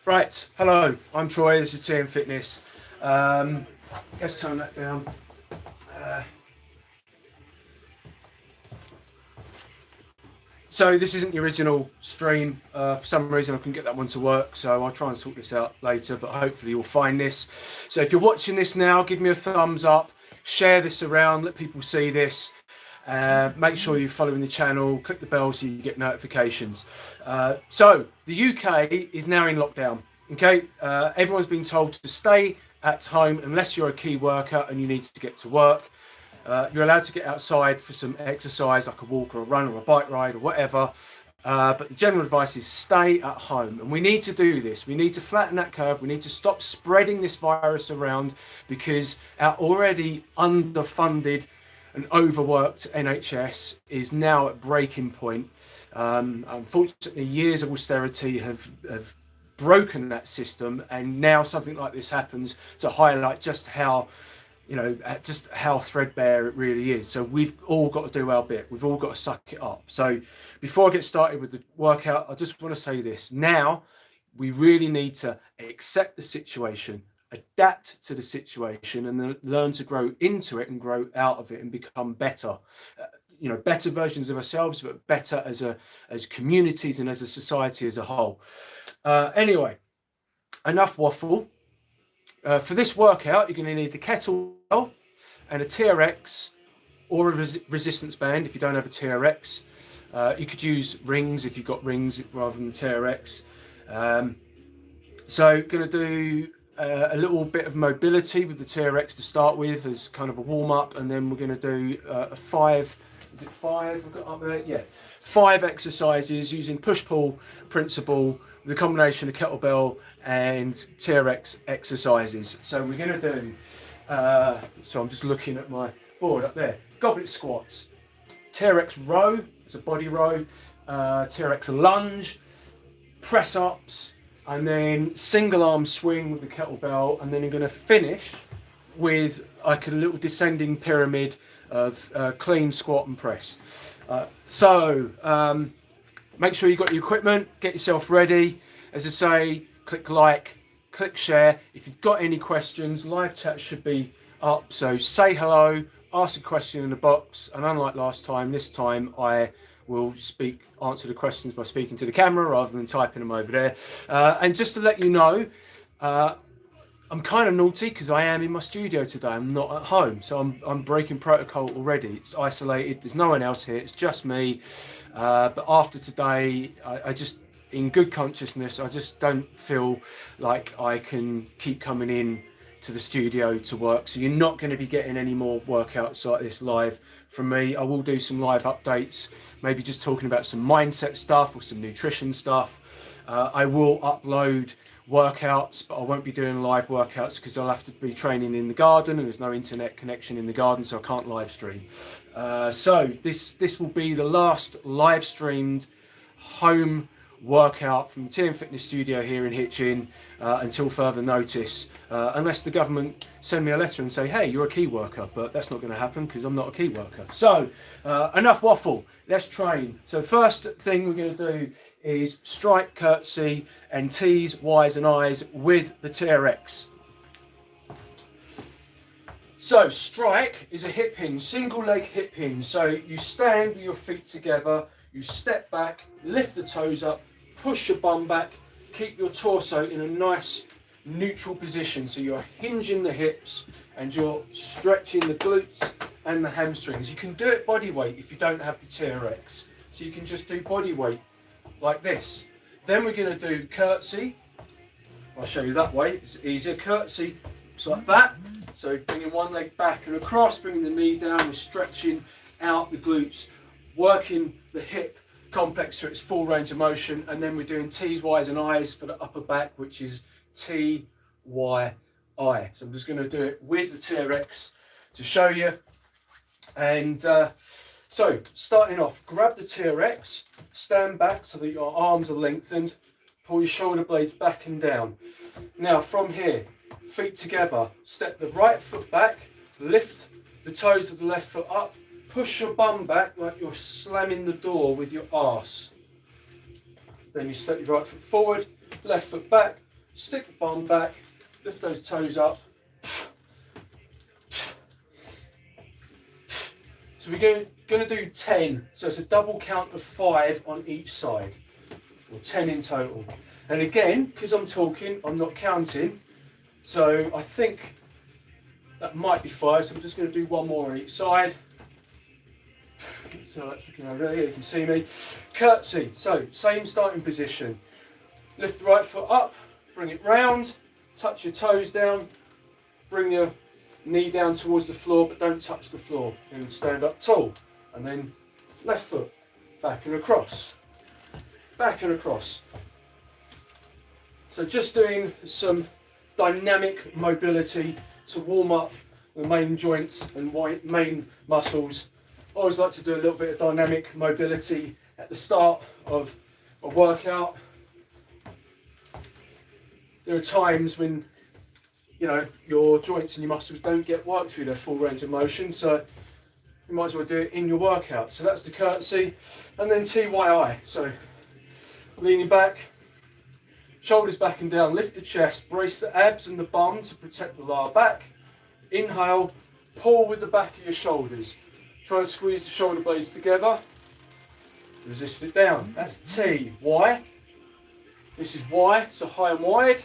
Right, hello, I'm Troy, this is TM Fitness. Let's turn that down. So this isn't the original stream. For some reason I couldn't get that one to work, so I'll try and sort this out later, but hopefully you'll find this. So if you're watching this now, give me a thumbs up, share this around, let people see this. Make sure you're following the channel, click the bell so you get notifications. So the UK is now in lockdown. Okay, everyone's been told to stay at home unless you're a key worker and you need to get to work. You're allowed to get outside for some exercise, like a walk or a run or a bike ride or whatever. But the general advice is stay at home. And we need to do this. We need to flatten that curve. We need to stop spreading this virus around because our already underfunded and overworked NHS is now at breaking point. Unfortunately, years of austerity have broken that system, and now something like this happens to highlight just how threadbare it really is. So we've all got to do our bit. We've all got to suck it up. So before I get started with the workout, I just want to say this. Now we really need to accept the situation, adapt to the situation, and then learn to grow into it and grow out of it and become better. Better versions of ourselves, but better as communities and as a society as a whole. Anyway, enough waffle. For this workout, you're going to need a kettlebell and a TRX or a resistance band if you don't have a TRX. You could use rings if you've got rings rather than TRX. So going to do a little bit of mobility with the TRX to start with as kind of a warm-up, and then we're going to do a 5, is it 5? I've got up there, yeah. 5 exercises using push-pull principle with a combination of kettlebell and TRX exercises. So we're going to do, so I'm just looking at my board up there, goblet squats, TRX row, it's a body row, TRX lunge, press ups, and then single arm swing with the kettlebell, and then I'm going to finish with like a little descending pyramid of clean squat and press. Make sure you've got your equipment, get yourself ready. As I say, click like, click share. If you've got any questions, live chat should be up. So say hello, ask a question in the box. And unlike last time, this time I will answer the questions by speaking to the camera rather than typing them over there. And just to let you know, I'm kind of naughty because I am in my studio today. I'm not at home. So I'm breaking protocol already. It's isolated. There's no one else here. It's just me. But after today, I just, in good consciousness, I just don't feel like I can keep coming in to the studio to work. So you're not going to be getting any more workouts like this live from me. I will do some live updates, maybe just talking about some mindset stuff or some nutrition stuff. I will upload workouts, but I won't be doing live workouts because I'll have to be training in the garden and there's no internet connection in the garden, so I can't live stream. So this will be the last live streamed home workout from the TM Fitness studio here in Hitchin until further notice, unless the government send me a letter and say, hey, you're a key worker, but that's not going to happen because I'm not a key worker. So enough waffle, let's train. So first thing we're going to do is strike, curtsy and T's, Y's and I's with the TRX. So strike is a hip hinge, single leg hip hinge. So you stand with your feet together, you step back, lift the toes up, push your bum back, keep your torso in a nice neutral position. So you're hinging the hips and you're stretching the glutes and the hamstrings. You can do it body weight if you don't have the TRX. So you can just do body weight like this. Then we're going to do curtsy. I'll show you that way, it's easier. Curtsy, it's like that. So bringing one leg back and across, bringing the knee down, we're stretching out the glutes, working the hip complex through its full range of motion, and then we're doing T's, Y's and I's for the upper back, which is T, Y, I. So I'm just going to do it with the TRX to show you. And so starting off, grab the TRX, stand back so that your arms are lengthened, pull your shoulder blades back and down. Now from here, feet together, step the right foot back, lift the toes of the left foot up, push your bum back like you're slamming the door with your arse. Then you step your right foot forward, left foot back, stick the bum back, lift those toes up. So we're going to do 10, so it's a double count of 5 on each side, or 10 in total. And again, because I'm talking, I'm not counting, so I think that might be 5, so I'm just going to do 1 more on each side. So that's looking over there, you can see me. Curtsy, so same starting position. Lift the right foot up, bring it round, touch your toes down, bring your knee down towards the floor, but don't touch the floor, and stand up tall. And then left foot, back and across, back and across. So just doing some dynamic mobility to warm up the main joints and main muscles. I always like to do a little bit of dynamic mobility at the start of a workout. There are times when your joints and your muscles don't get worked through their full range of motion, so you might as well do it in your workout. So that's the curtsy, and then TYI. So leaning back, shoulders back and down, lift the chest, brace the abs and the bum to protect the lower back. Inhale, pull with the back of your shoulders. Try and squeeze the shoulder blades together. Resist it down. That's T. Y. This is Y, so high and wide.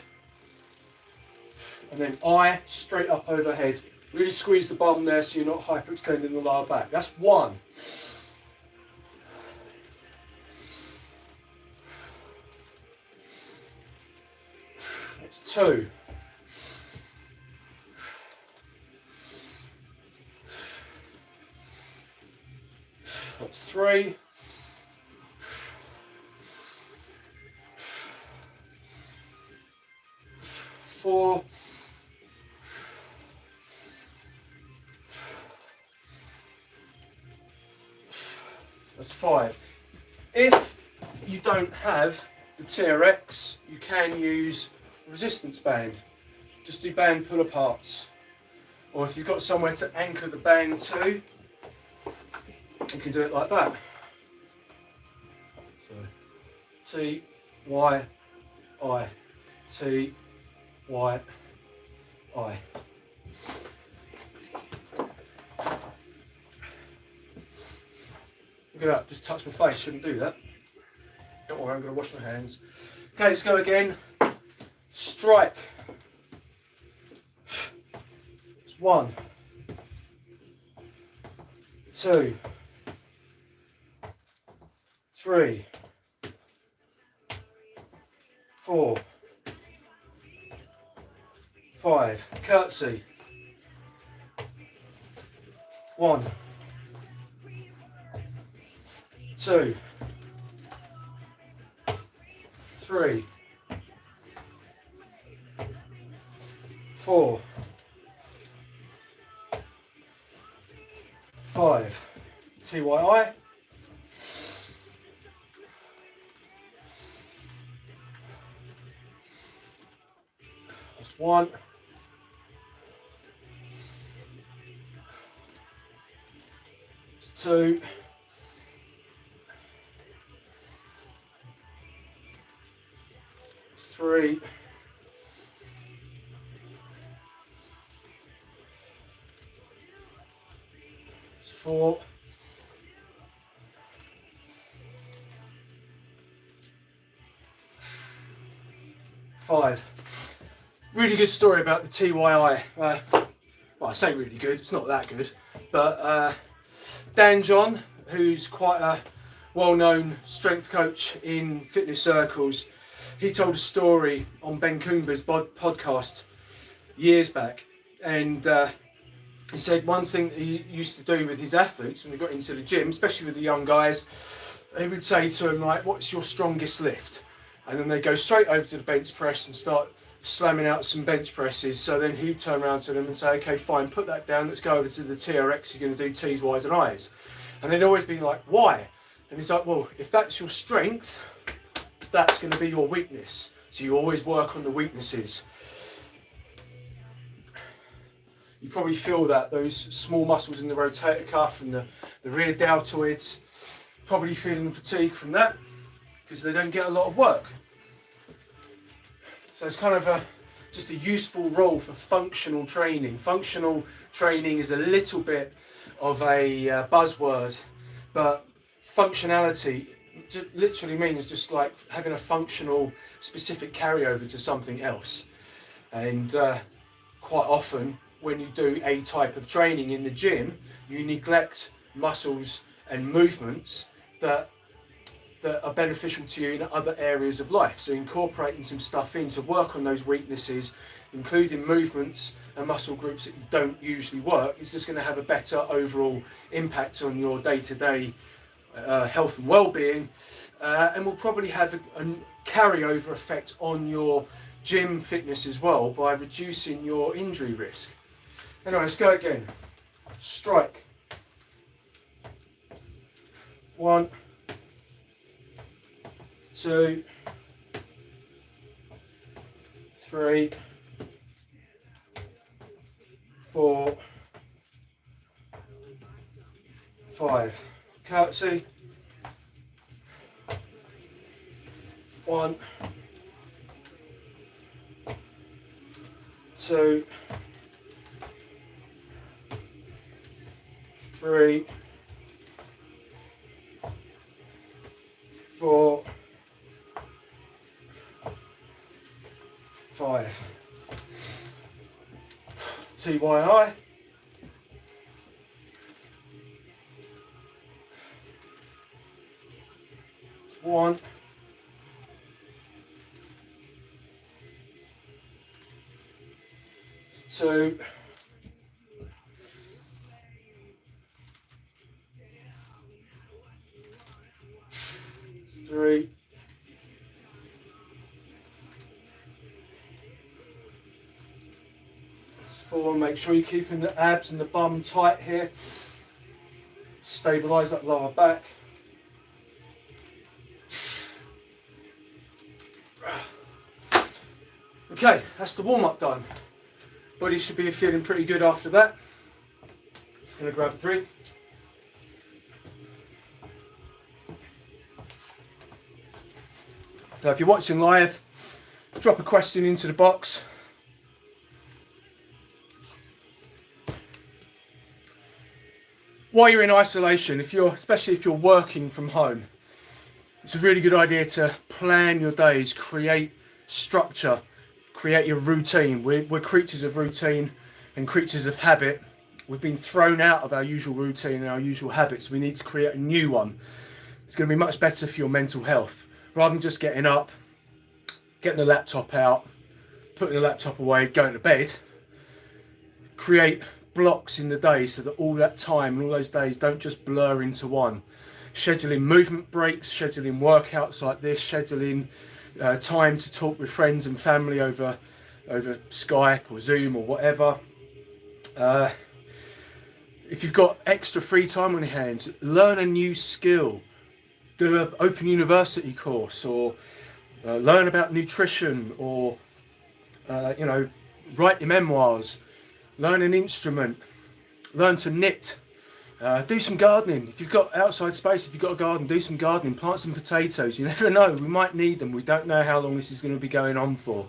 And then I, straight up overhead. Really squeeze the bum there so you're not hyperextending the lower back. That's 1. That's 2. That's 3. 4. That's 5. If you don't have the TRX, you can use resistance band. Just do band pull aparts. Or if you've got somewhere to anchor the band to, you can do it like that. So T, Y, I, T, Y, I. Look at that, just touch my face, shouldn't do that. Don't worry, I'm going to wash my hands. Okay, let's go again. Strike. It's 1, 2, 3, 4, 5. Curtsy. 1, 2, 3, 4, 5. TYI. That's 1. That's 2. 3. 4. 5. Really good story about the TYI. Well, I say really good, it's not that good. But Dan John, who's quite a well-known strength coach in fitness circles, he told a story on Ben Coomber's podcast years back. And he said one thing he used to do with his athletes when they got into the gym, especially with the young guys, he would say to them, like, what's your strongest lift? And then they go straight over to the bench press and start slamming out some bench presses. So then he'd turn around to them and say, okay, fine, put that down, let's go over to the TRX, you're going to do T's, Y's and I's. And they'd always be like, why? And he's like, well, if that's your strength, that's going to be your weakness. So you always work on the weaknesses. You probably feel that, those small muscles in the rotator cuff and the rear deltoids, probably feeling fatigue from that because they don't get a lot of work. So it's kind of just a useful role for functional training. Functional training is a little bit of a buzzword, but functionality literally means just like having a functional specific carryover to something else. And quite often when you do a type of training in the gym, you neglect muscles and movements that are beneficial to you in other areas of life. So incorporating some stuff in to work on those weaknesses, including movements and muscle groups that don't usually work, is just going to have a better overall impact on your day-to-day health and well-being, and will probably have a carryover effect on your gym fitness as well by reducing your injury risk. Anyway, let's go again. Strike. 1, 2, 3, 4, 5. Curtsy. 1, 2, 3, 4, 5. TYI. 1, 2, 3, 4. Make sure you're keeping the abs and the bum tight here. Stabilise that lower back. Okay, that's the warm-up done. Body should be feeling pretty good after that. Just going to grab a drink. So if you're watching live, drop a question into the box. While you're in isolation, especially if you're working from home, it's a really good idea to plan your days, create structure, create your routine. We're creatures of routine and creatures of habit. We've been thrown out of our usual routine and our usual habits. We need to create a new one. It's going to be much better for your mental health. Rather than just getting up, getting the laptop out, putting the laptop away, going to bed, create blocks in the day so that all that time and all those days don't just blur into one. Scheduling movement breaks, scheduling workouts like this, scheduling time to talk with friends and family over Skype or Zoom or whatever. If you've got extra free time on your hands, learn a new skill. Do an open university course, or learn about nutrition, or write your memoirs, learn an instrument, learn to knit, do some gardening. If you've got outside space, if you've got a garden, do some gardening, plant some potatoes. You never know, we might need them. We don't know how long this is going to be going on for.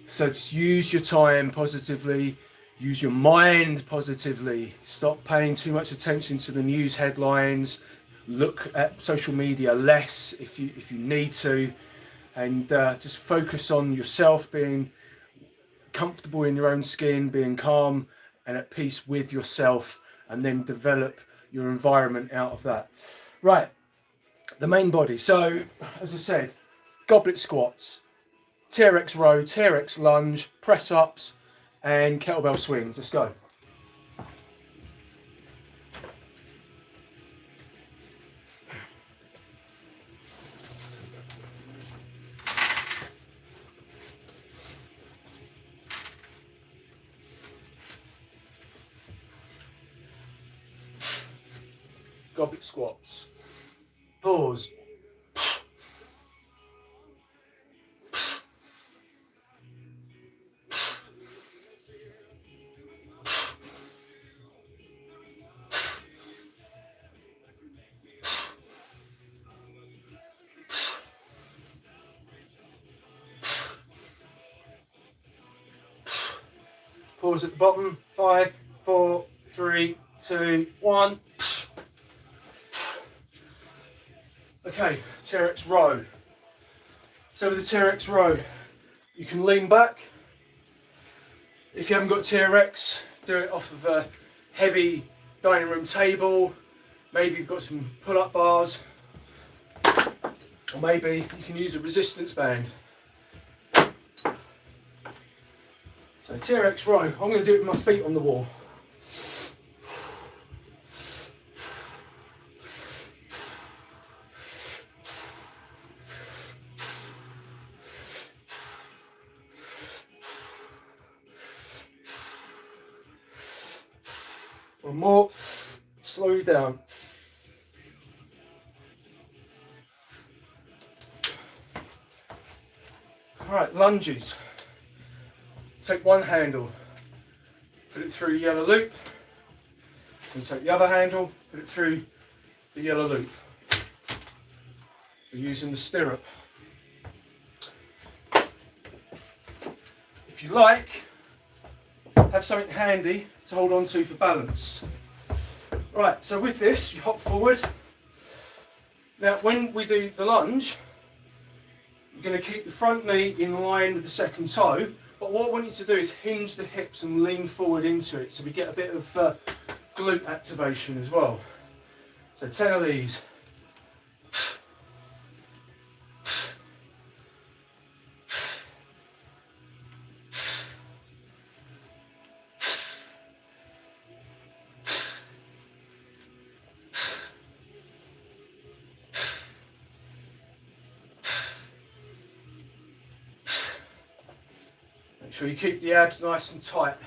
So just use your time positively, use your mind positively, stop paying too much attention to the news headlines, look at social media less if you need to, and just focus on yourself, being comfortable in your own skin, being calm and at peace with yourself, and then develop your environment out of that. Right, the main body. So as I said, goblet squats, TRX row, TRX lunge, press ups and kettlebell swings. Let's go. Goblet squats. Pause. Pause at the bottom. 5, 4, 3, 2, 1. Okay, TRX row. So with the TRX row, you can lean back. If you haven't got TRX, do it off of a heavy dining room table. Maybe you've got some pull-up bars, or maybe you can use a resistance band. So TRX row, I'm going to do it with my feet on the wall. One more, slow you down. Alright, lunges. Take one handle, put it through the yellow loop, and take the other handle, put it through the yellow loop. We're using the stirrup. If you like, have something handy to hold on to for balance. Right, so with this, you hop forward. Now, when we do the lunge, you're going to keep the front knee in line with the second toe, but what I want you to do is hinge the hips and lean forward into it, so we get a bit of glute activation as well. So 10 of these. Make sure you keep the abs nice and tight.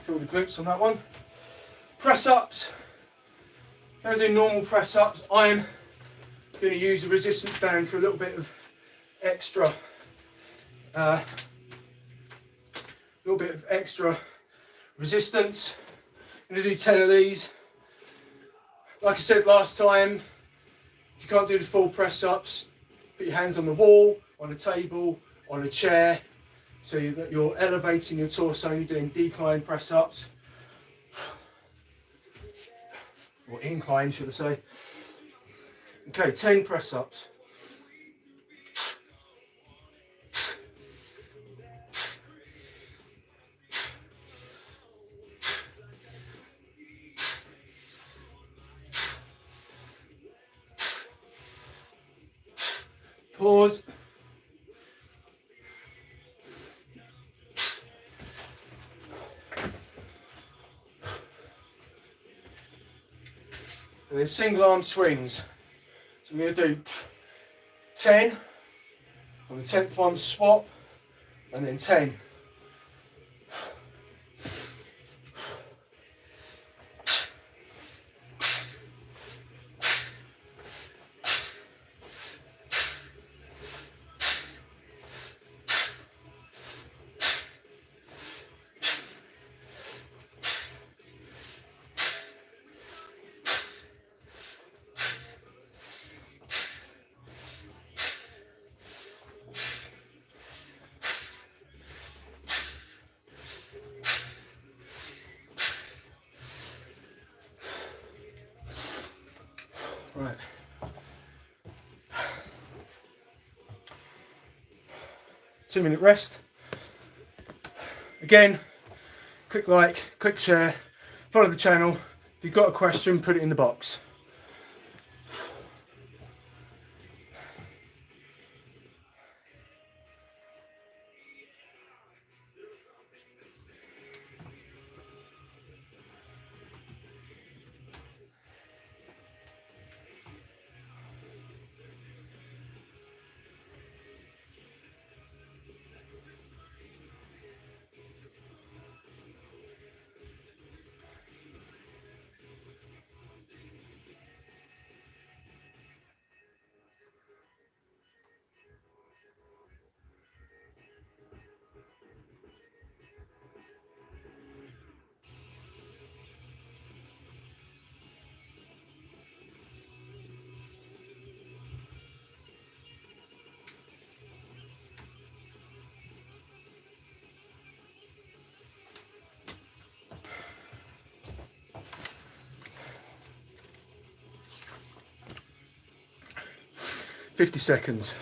Feel the glutes on that one. Press ups. Going to do normal press ups. I'm going to use a resistance band for a little bit of extra, resistance. I'm going to do 10 of these. Like I said last time, if you can't do the full press ups, put your hands on the wall, on a table, on a chair, so that you're elevating your torso. You're doing decline press ups, or incline should I say. Okay, 10 press ups. Pause. And then single arm swings. So I'm going to do 10, on the 10th one swap, and then 10. Right. Two-minute rest. Again, click like, click share, follow the channel. If you've got a question, put it in the box. 50 seconds.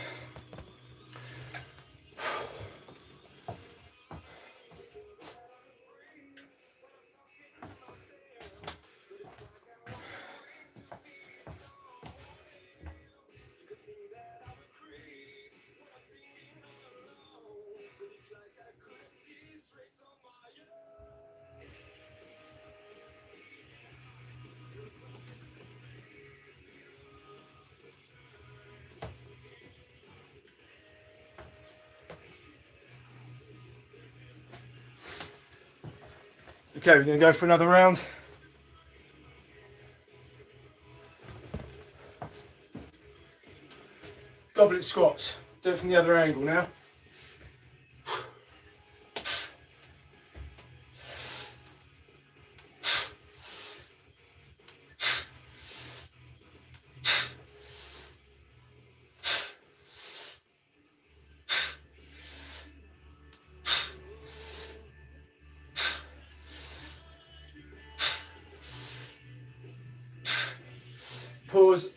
Okay, we're going to go for another round. Goblet squats. Do it from the other angle now. Pause.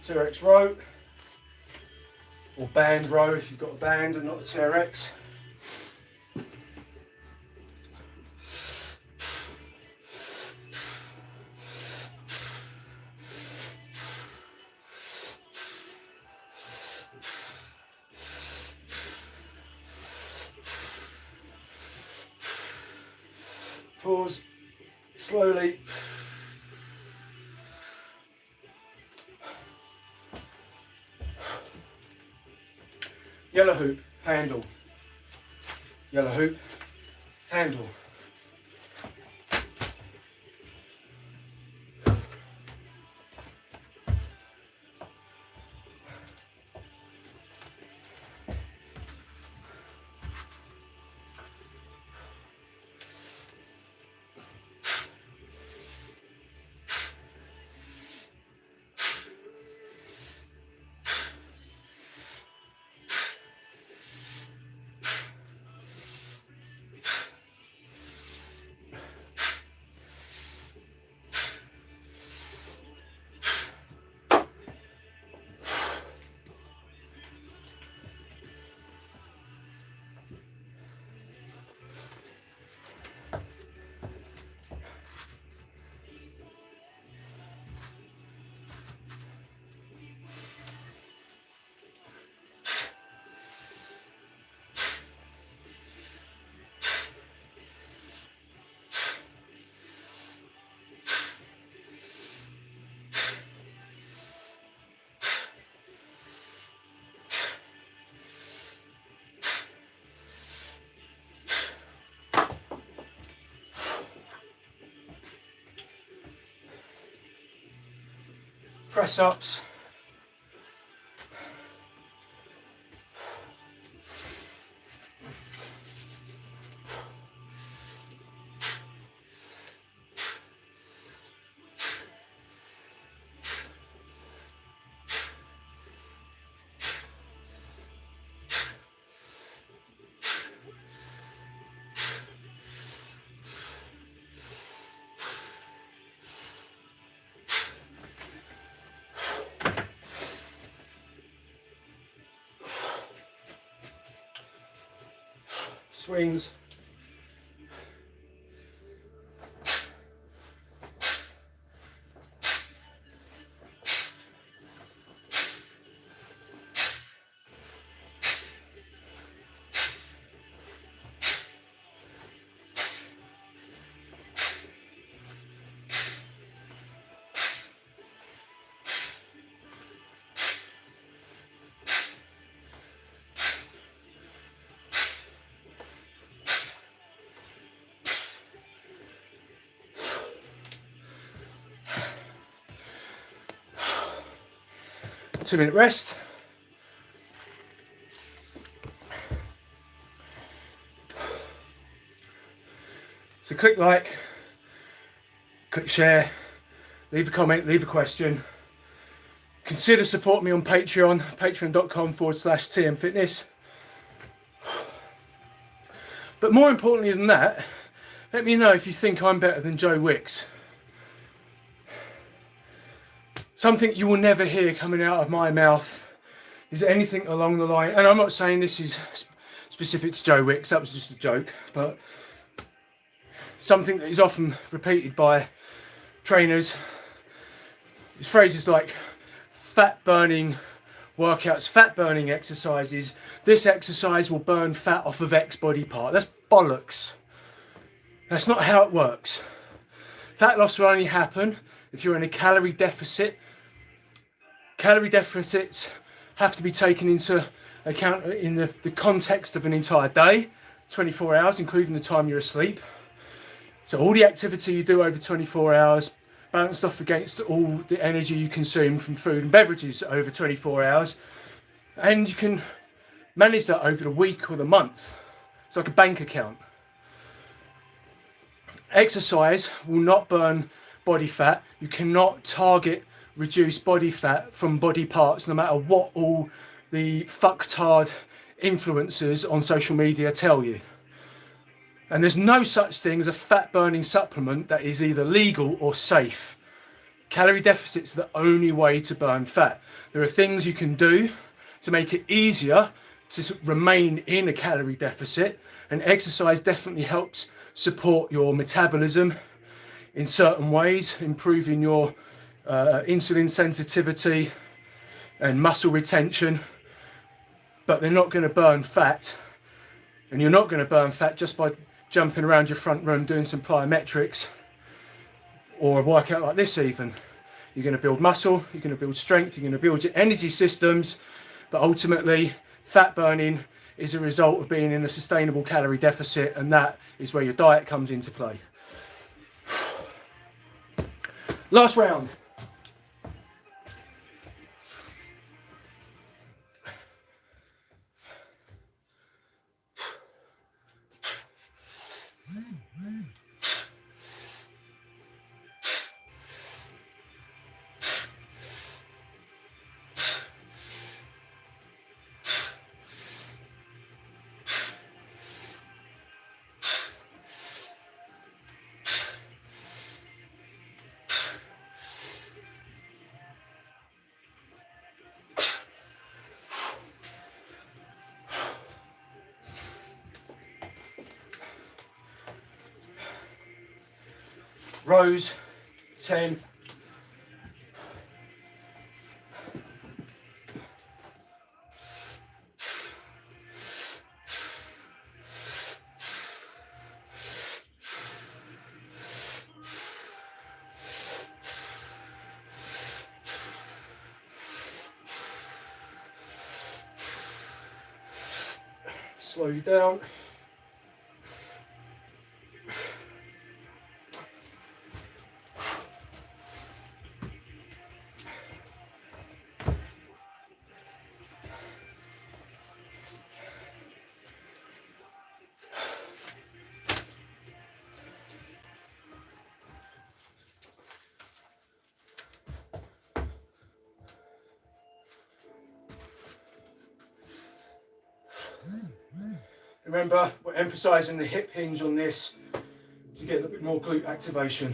TRX row, or band row if you've got a band and not a TRX. Pause, slowly. Yellow hoop, handle. Yellow hoop, handle. Press ups. Swings. Two-minute rest. So click like, click share, leave a comment, leave a question. Consider supporting me on Patreon, patreon.com/TMFitness. But more importantly than that, Let me know if you think I'm better than Joe Wicks. Something you will never hear coming out of my mouth is anything along the line, and I'm not saying this is specific to Joe Wicks, that was just a joke, but something that is often repeated by trainers is phrases like fat burning workouts, fat burning exercises. This exercise will burn fat off of X body part. That's bollocks. That's not how it works. Fat loss will only happen if you're in a calorie deficit. Calorie deficits have to be taken into account in the context of an entire day, 24 hours, including the time you're asleep. So all the activity you do over 24 hours, balanced off against all the energy you consume from food and beverages over 24 hours. And you can manage that over the week or the month. It's like a bank account. Exercise will not burn body fat. You cannot target reduce body fat from body parts, no matter what all the fucktard influencers on social media tell you. And there's no such thing as a fat burning supplement that is either legal or safe. Calorie deficits are the only way to burn fat. There are things you can do to make it easier to remain in a calorie deficit, and exercise definitely helps support your metabolism in certain ways, improving your insulin sensitivity and muscle retention, but they're not going to burn fat. And you're not going to burn fat just by jumping around your front room doing some plyometrics or a workout like this even. You're going to build muscle, you're going to build strength, you're going to build your energy systems, but ultimately fat burning is a result of being in a sustainable calorie deficit, and that is where your diet comes into play. Last round. Rows, 10. Slow you down. Remember, we're emphasising the hip hinge on this to get a bit more glute activation.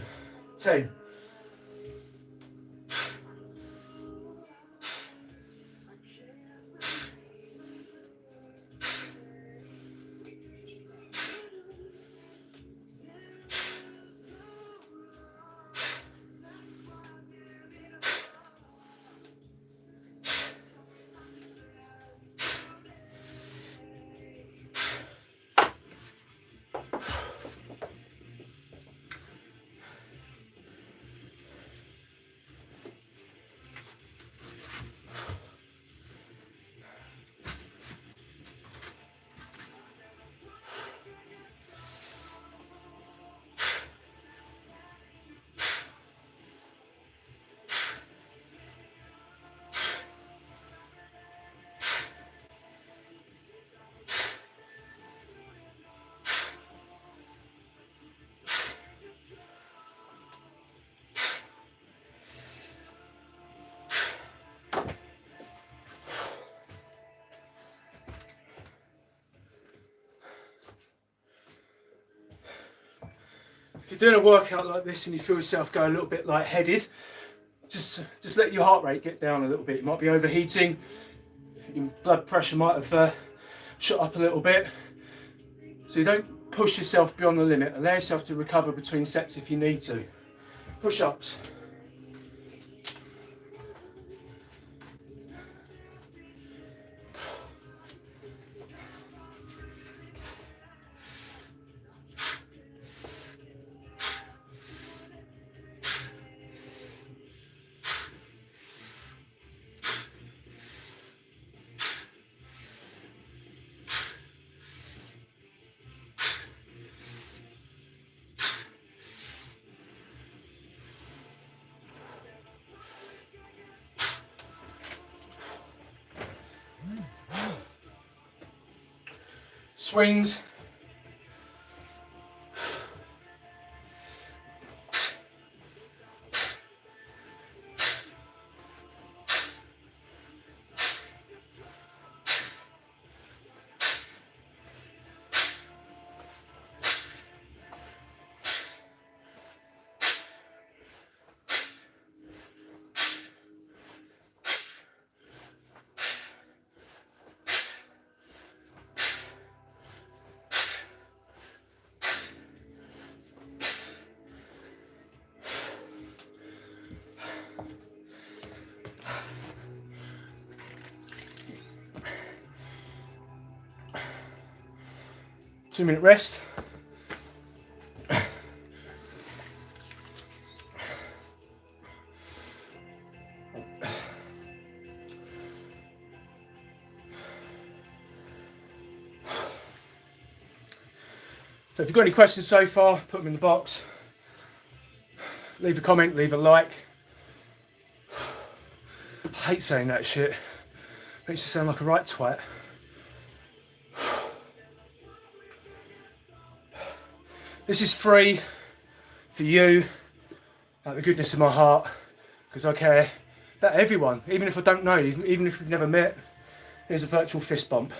10. If you're doing a workout like this and you feel yourself go a little bit lightheaded, just let your heart rate get down a little bit. You might be overheating, your blood pressure might have shot up a little bit. So you don't push yourself beyond the limit. Allow yourself to recover between sets if you need to. Push-ups. Swings. Two-minute rest. So if you've got any questions so far, put them in the box. Leave a comment, leave a like. I hate saying that shit. Makes you sound like a right twat. This is free for you, out of the goodness of my heart, because I care about everyone, even if I don't know you, even if we've never met. Here's a virtual fist bump.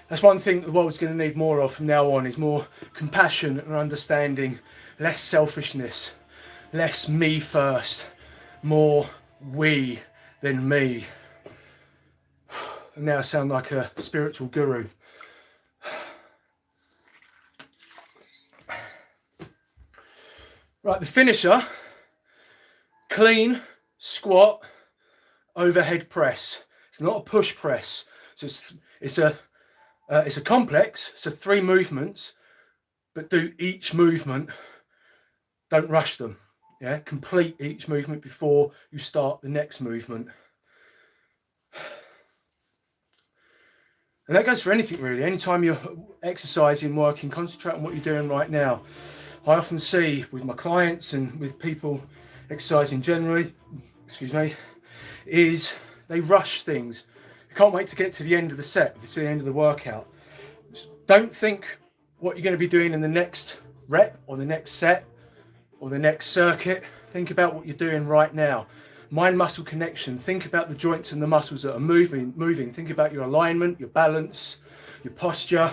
That's one thing the world's going to need more of from now on, is more compassion and understanding, less selfishness, less me first, more we than me. And now I sound like a spiritual guru. Right, the finisher, clean, squat, overhead press. It's not a push press. So it's a complex, so 3 movements, but do each movement, don't rush them. Yeah, complete each movement before you start the next movement. And that goes for anything really. Anytime you're exercising, working, concentrate on what you're doing right now. I often see with my clients and with people exercising generally, is they rush things. You can't wait to get to the end of the set, to the end of the workout. Just don't think what you're going to be doing in the next rep or the next set or the next circuit. Think about what you're doing right now. Mind-muscle connection. Think about the joints and the muscles that are moving. Think about your alignment, your balance, your posture.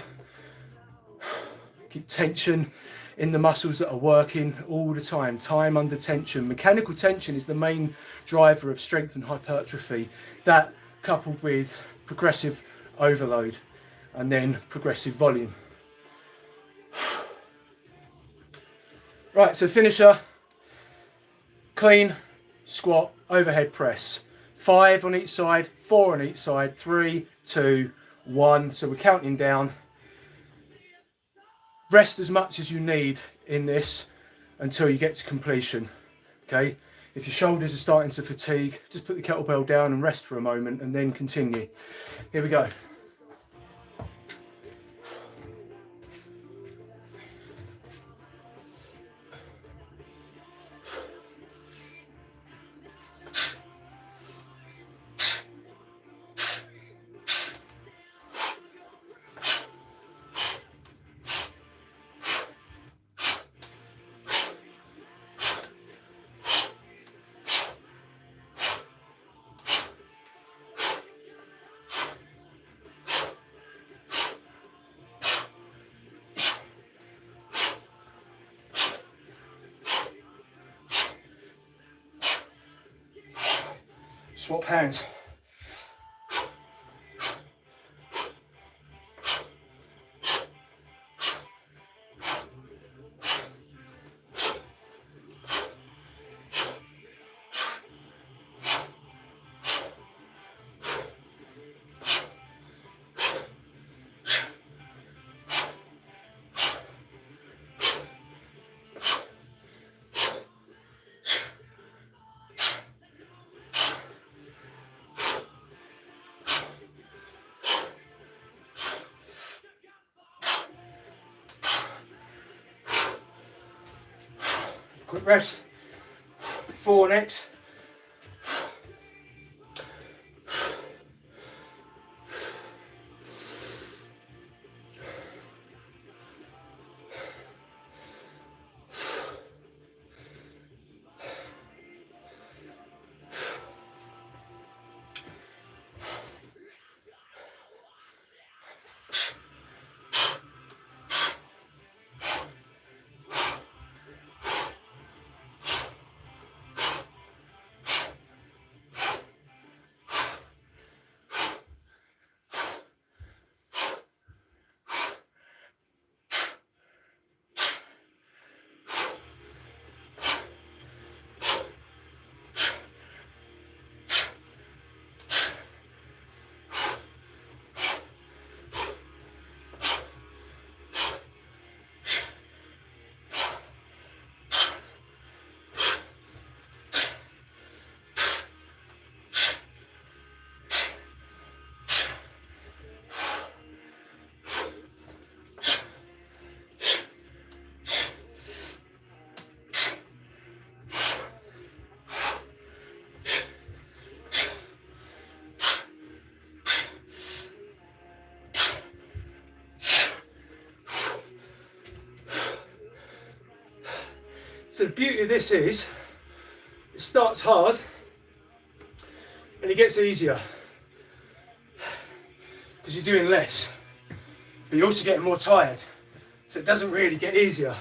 Keep tension in the muscles that are working all the time. Time under tension. Mechanical tension is the main driver of strength and hypertrophy. That coupled with progressive overload and then progressive volume. Right, so finisher, clean, squat, overhead press. 5 on each side, 4 on each side, 3, 2, 1. So we're counting down. Rest as much as you need in this until you get to completion. Okay, if your shoulders are starting to fatigue, just put the kettlebell down and rest for a moment and then continue. Here we go. Swap hands. Quick rest. 4 next. So the beauty of this is, it starts hard and it gets easier because you're doing less, but you're also getting more tired, so it doesn't really get easier.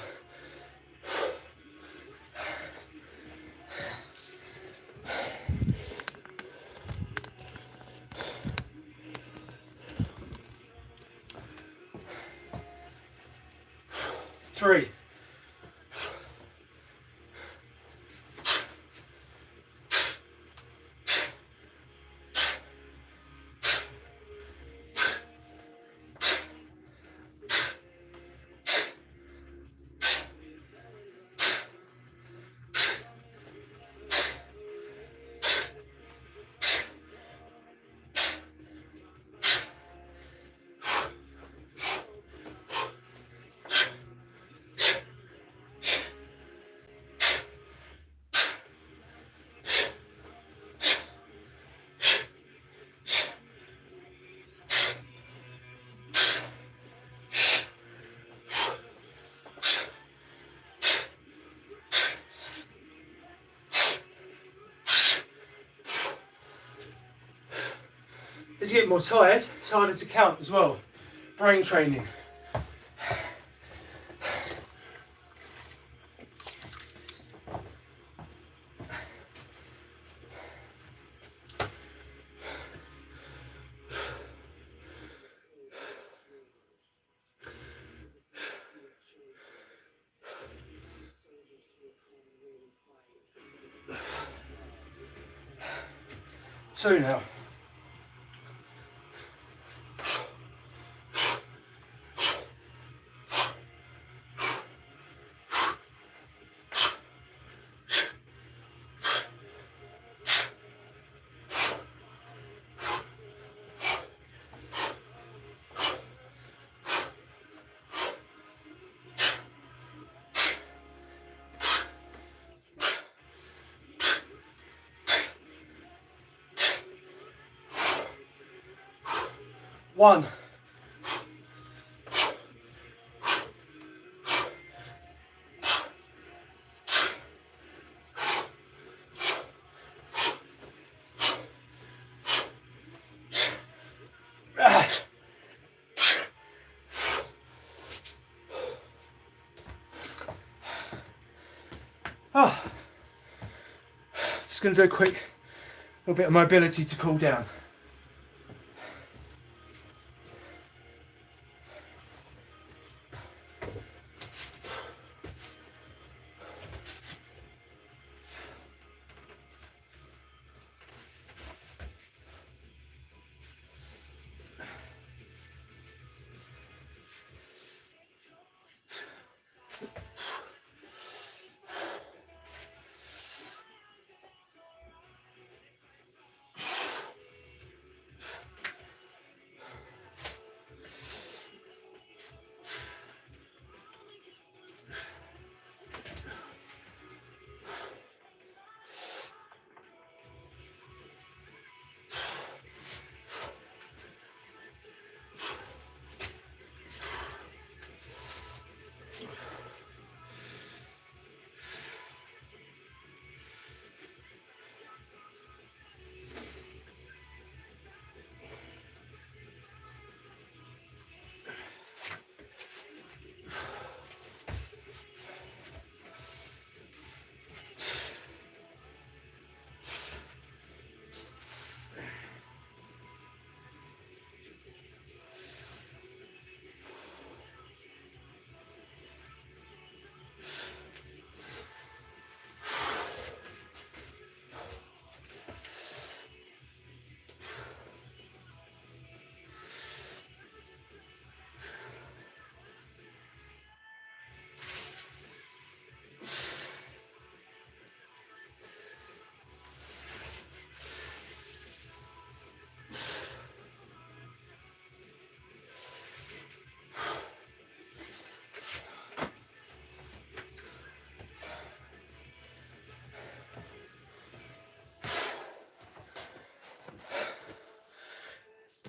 Three. As you get more tired, it's harder to count as well. Brain training. Two now. One. Just going to do a quick little bit of mobility to cool down.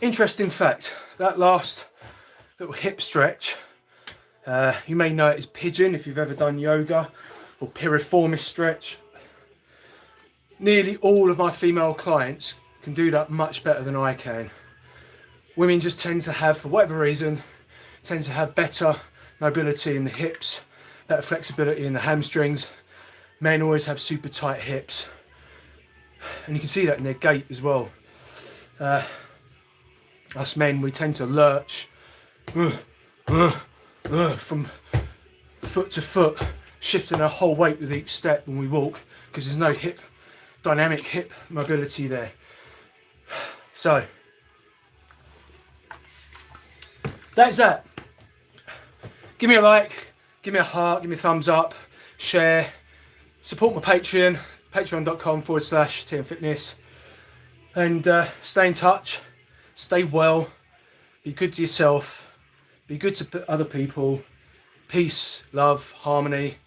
Interesting fact, that last little hip stretch, you may know it as pigeon if you've ever done yoga, or piriformis stretch. Nearly all of my female clients can do that much better than I can. Women just tend to have, for whatever reason, tend to have better mobility in the hips, better flexibility in the hamstrings. Men always have super tight hips, and you can see that in their gait as well. Us men, we tend to lurch from foot to foot, shifting our whole weight with each step when we walk, because there's no dynamic hip mobility there. So, that's that. Give me a like, give me a heart, give me a thumbs up, share, support my Patreon, patreon.com/TMFitness, and stay in touch. Stay well, be good to yourself, be good to other people, peace, love, harmony.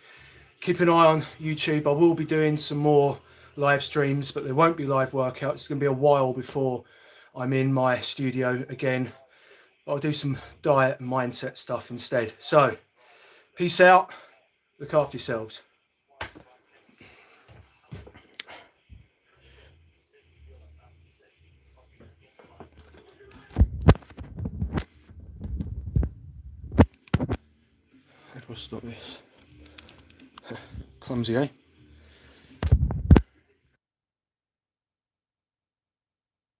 Keep an eye on YouTube. I will be doing some more live streams, but there won't be live workouts. It's going to be a while before I'm in my studio again. I'll do some diet and mindset stuff instead. So, peace out, look after yourselves. How do I stop this? Clumsy, eh?